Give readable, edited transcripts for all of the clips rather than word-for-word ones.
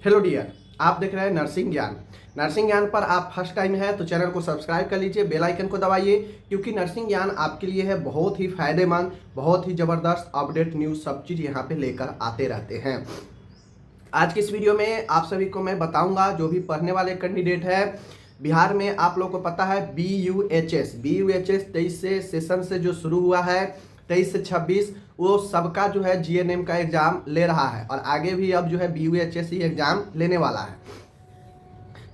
Hello dear, आप देख रहे हैं नर्सिंग ज्ञान। नर्सिंग ज्ञान पर आप फर्स्ट टाइम है तो चैनल को सब्सक्राइब कर लीजिए, बेल आइकन को दबाइए, क्योंकि नर्सिंग ज्ञान आपके लिए है बहुत ही फायदेमंद, बहुत ही ज़बरदस्त अपडेट न्यूज़ सब चीज़ यहाँ पे लेकर आते रहते हैं। आज की इस वीडियो में आप सभी को मैं बताऊंगा, जो भी पढ़ने वाले कैंडिडेट है बिहार में, आप लोगों को पता है BUHS 23 से सेशन से जो शुरू हुआ है, 23 से 26, वो सबका जो है GNM का एग्जाम ले रहा है और आगे भी अब जो है BUHS ही एग्जाम लेने वाला है।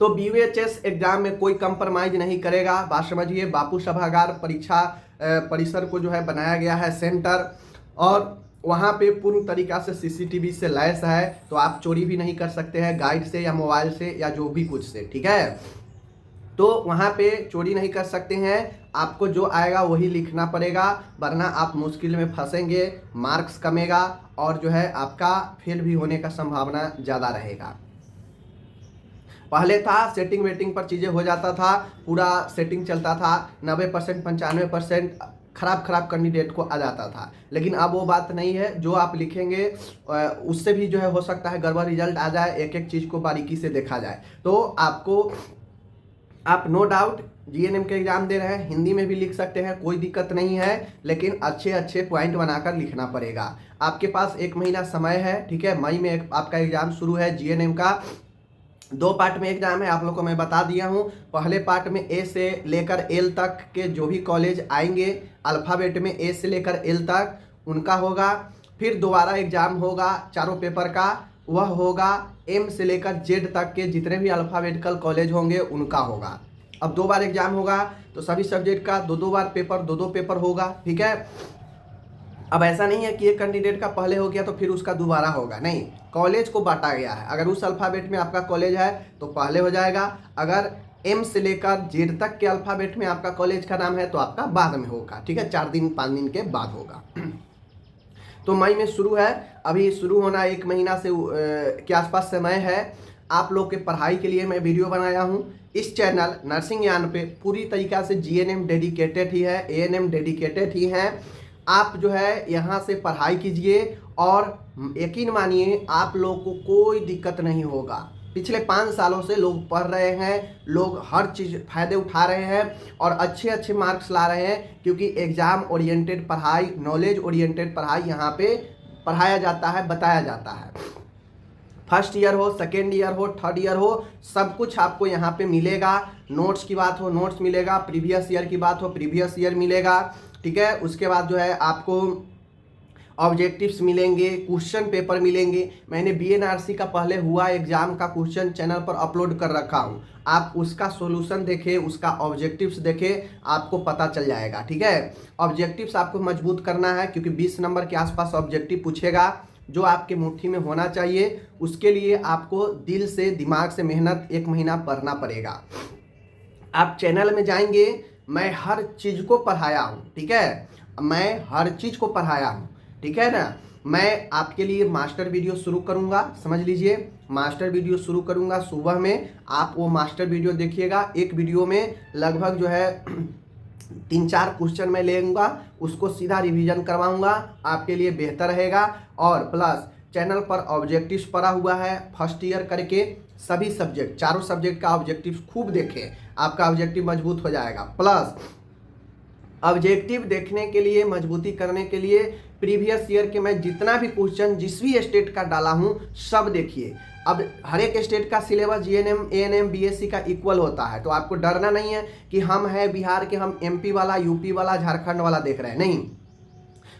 तो BUHS एग्जाम में कोई कंप्रोमाइज नहीं करेगा, बात समझिए। बापू सभागार परीक्षा परिसर को जो है बनाया गया है सेंटर, और वहाँ पे पूर्ण तरीका से CCTV से लैस है, तो आप चोरी भी नहीं कर सकते हैं गाइड से या मोबाइल से या जो भी कुछ से, ठीक है। तो वहाँ पे चोरी नहीं कर सकते हैं, आपको जो आएगा वही लिखना पड़ेगा, वरना आप मुश्किल में फंसेंगे, मार्क्स कमेगा और जो है आपका फेल भी होने का संभावना ज़्यादा रहेगा। पहले था सेटिंग वेटिंग पर चीज़ें हो जाता था, पूरा सेटिंग चलता था, 90% 95% खराब कैंडिडेट को आ जाता था, लेकिन अब वो बात नहीं है। जो आप लिखेंगे उससे भी जो है हो सकता है गड़बड़ रिजल्ट आ जाए, एक एक चीज़ को बारीकी से देखा जाए। तो आप नो डाउट GNM के एग्जाम दे रहे हैं, हिंदी में भी लिख सकते हैं, कोई दिक्कत नहीं है, लेकिन अच्छे अच्छे पॉइंट बनाकर लिखना पड़ेगा। आपके पास 1 महीना समय है, ठीक है। मई में आपका एग्जाम शुरू है GNM का। 2 पार्ट में एग्जाम है, आप लोग को मैं बता दिया हूँ। पहले पार्ट में A से लेकर L तक के जो भी कॉलेज आएंगे, अल्फ़ाबेट में A से लेकर L तक उनका होगा। फिर दोबारा एग्जाम होगा चारों पेपर का, वह होगा M से लेकर Z तक के जितने भी अल्फ़ाबेटिकल कॉलेज होंगे उनका होगा। अब 2 बार एग्जाम होगा, तो सभी सब्जेक्ट का 2-2 बार पेपर, 2-2 पेपर होगा, ठीक है। अब ऐसा नहीं है कि एक कैंडिडेट का पहले हो गया तो फिर उसका दोबारा होगा, नहीं। कॉलेज को बांटा गया है, अगर उस अल्फ़ाबेट में आपका कॉलेज है तो पहले हो जाएगा, अगर M से लेकर Z तक के अल्फ़ाबेट में आपका कॉलेज का नाम है तो आपका बाद में होगा, ठीक है, 4 दिन 5 दिन के बाद होगा। तो मई में शुरू है, अभी शुरू होना 1 महीना से के आसपास समय है। आप लोग के पढ़ाई के लिए मैं वीडियो बनाया हूँ। इस चैनल नर्सिंग ज्ञान पे पूरी तरीक़ा से GNM डेडिकेटेड ही है, ANM डेडिकेटेड ही हैं। आप जो है यहाँ से पढ़ाई कीजिए और यकीन मानिए आप लोग को कोई दिक्कत नहीं होगा। पिछले 5 सालों से लोग पढ़ रहे हैं, लोग हर चीज़ फ़ायदे उठा रहे हैं और अच्छे अच्छे मार्क्स ला रहे हैं, क्योंकि एग्ज़ाम ओरिएंटेड पढ़ाई, नॉलेज ओरिएंटेड पढ़ाई यहाँ पे पढ़ाया जाता है, बताया जाता है। फर्स्ट ईयर हो, सेकेंड ईयर हो, थर्ड ईयर हो, सब कुछ आपको यहाँ पे मिलेगा। नोट्स की बात हो नोट्स मिलेगा, प्रीवियस ईयर की बात हो प्रीवियस ईयर मिलेगा, ठीक है। उसके बाद जो है आपको ऑब्जेक्टिव्स मिलेंगे, क्वेश्चन पेपर मिलेंगे। मैंने BNRC का पहले हुआ एग्जाम का क्वेश्चन चैनल पर अपलोड कर रखा हूँ, आप उसका सॉल्यूशन देखें, उसका ऑब्जेक्टिव्स देखें, आपको पता चल जाएगा, ठीक है। ऑब्जेक्टिव्स आपको मजबूत करना है, क्योंकि 20 नंबर के आसपास ऑब्जेक्टिव पूछेगा, जो आपके मुट्ठी में होना चाहिए। उसके लिए आपको दिल से, दिमाग से मेहनत 1 महीना पढ़ना पड़ेगा। आप चैनल में जाएंगे, मैं हर चीज़ को पढ़ाया हूँ, ठीक है, मैं हर चीज़ को पढ़ाया हूँ, ठीक है ना। मैं आपके लिए मास्टर वीडियो शुरू करूँगा, समझ लीजिए, मास्टर वीडियो शुरू करूँगा सुबह में। आप वो मास्टर वीडियो देखिएगा, एक वीडियो में लगभग जो है 3-4 क्वेश्चन मैं लेऊंगा, उसको सीधा रिवीजन करवाऊंगा, आपके लिए बेहतर रहेगा। और प्लस चैनल पर ऑब्जेक्टिव्स पड़ा हुआ है, फर्स्ट ईयर करके सभी सब्जेक्ट, चारों सब्जेक्ट का ऑब्जेक्टिव खूब देखें, आपका ऑब्जेक्टिव मजबूत हो जाएगा। प्लस ऑब्जेक्टिव देखने के लिए, मजबूती करने के लिए प्रीवियस ईयर के मैं जितना भी क्वेश्चन जिस भी स्टेट का डाला हूँ सब देखिए। अब हर एक स्टेट का सिलेबस GNM, ANM, BSc का इक्वल होता है, तो आपको डरना नहीं है कि हम हैं बिहार के, हम MP वाला, UP वाला, झारखंड वाला देख रहे हैं, नहीं।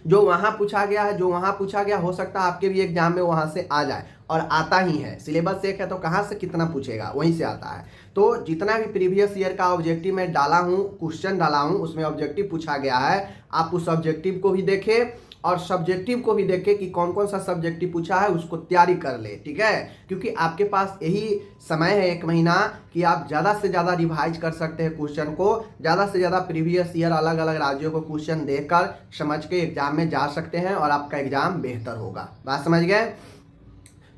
जो वहाँ पूछा गया है, जो वहाँ पूछा गया, हो सकता है आपके भी एग्जाम में वहाँ से आ जाए, और आता ही है। सिलेबस एक है तो कहाँ से कितना पूछेगा, वहीं से आता है। तो जितना भी प्रीवियस ईयर का ऑब्जेक्टिव मैं डाला हूँ, क्वेश्चन डाला हूँ, उसमें ऑब्जेक्टिव पूछा गया है, आप उस ऑब्जेक्टिव को भी देखें और सब्जेक्टिव को भी देखें कि कौन कौन सा सब्जेक्टिव पूछा है, उसको तैयारी कर ले, ठीक है। क्योंकि आपके पास यही समय है 1 महीना कि आप ज़्यादा से ज़्यादा रिवाइज कर सकते हैं क्वेश्चन को, ज़्यादा से ज़्यादा प्रीवियस ईयर अलग अलग राज्यों को क्वेश्चन देखकर समझ के एग्जाम में जा सकते हैं और आपका एग्जाम बेहतर होगा। बात समझ गए।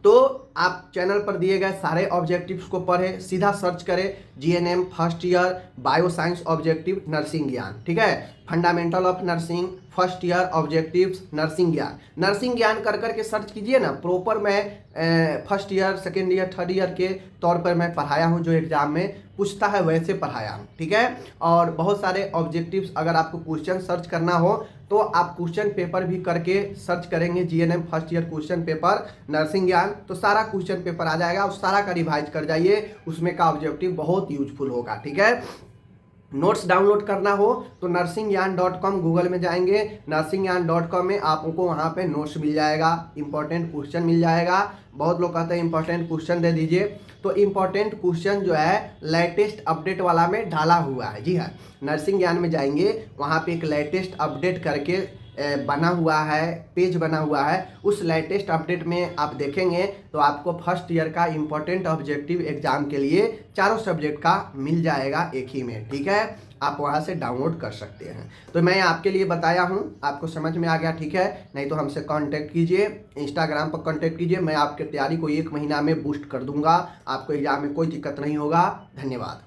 तो आप चैनल पर दिए गए सारे ऑब्जेक्टिव्स को पढ़ें, सीधा सर्च करें GNM first year bio science objective nursing ज्ञान, ठीक है। Fundamental of nursing, first year objectives nursing ज्ञान। नर्सिंग ज्ञान कर करके सर्च कीजिए ना, प्रॉपर मैं first year, second year, third year के तौर पर मैं पढ़ाया हूँ, जो एग्जाम में पूछता है वैसे पढ़ाया हूँ, ठीक है। और बहुत सारे ऑब्जेक्टिव्स, अगर आपको क्वेश्चन सर्च करना हो तो आप क्वेश्चन पेपर भी करके सर्च करेंगे GNM first year question paper nursing ज्ञान, तो सारा क्वेश्चन पेपर आ जाएगा, उस सारा का रिवाइज कर जाइए, उसमें का ऑब्जेक्टिव बहुत यूजफुल होगा, ठीक है। नोट्स डाउनलोड करना हो तो nursingyan.com गूगल में जाएंगे, nursingyan.com में आपको वहाँ पे नोट्स मिल जाएगा, इंपॉर्टेंट क्वेश्चन मिल जाएगा। बहुत लोग कहते हैं इंपॉर्टेंट क्वेश्चन दे दीजिए, तो इंपॉर्टेंट क्वेश्चन जो है लेटेस्ट अपडेट वाला में डाला हुआ है। जी हाँ, नर्सिंग ज्ञान में जाएंगे, वहाँ पे एक लेटेस्ट अपडेट करके बना हुआ है, पेज बना हुआ है, उस लेटेस्ट अपडेट में आप देखेंगे तो आपको फर्स्ट ईयर का इंपॉर्टेंट ऑब्जेक्टिव एग्जाम के लिए चारों सब्जेक्ट का मिल जाएगा एक ही में, ठीक है। आप वहां से डाउनलोड कर सकते हैं। तो मैं आपके लिए बताया हूं, आपको समझ में आ गया, ठीक है। नहीं तो हमसे कांटेक्ट कीजिए, इंस्टाग्राम पर कांटेक्ट कीजिए, मैं आपके तैयारी को 1 महीना में बूस्ट कर दूंगा, आपको एग्जाम में कोई दिक्कत नहीं होगा। धन्यवाद।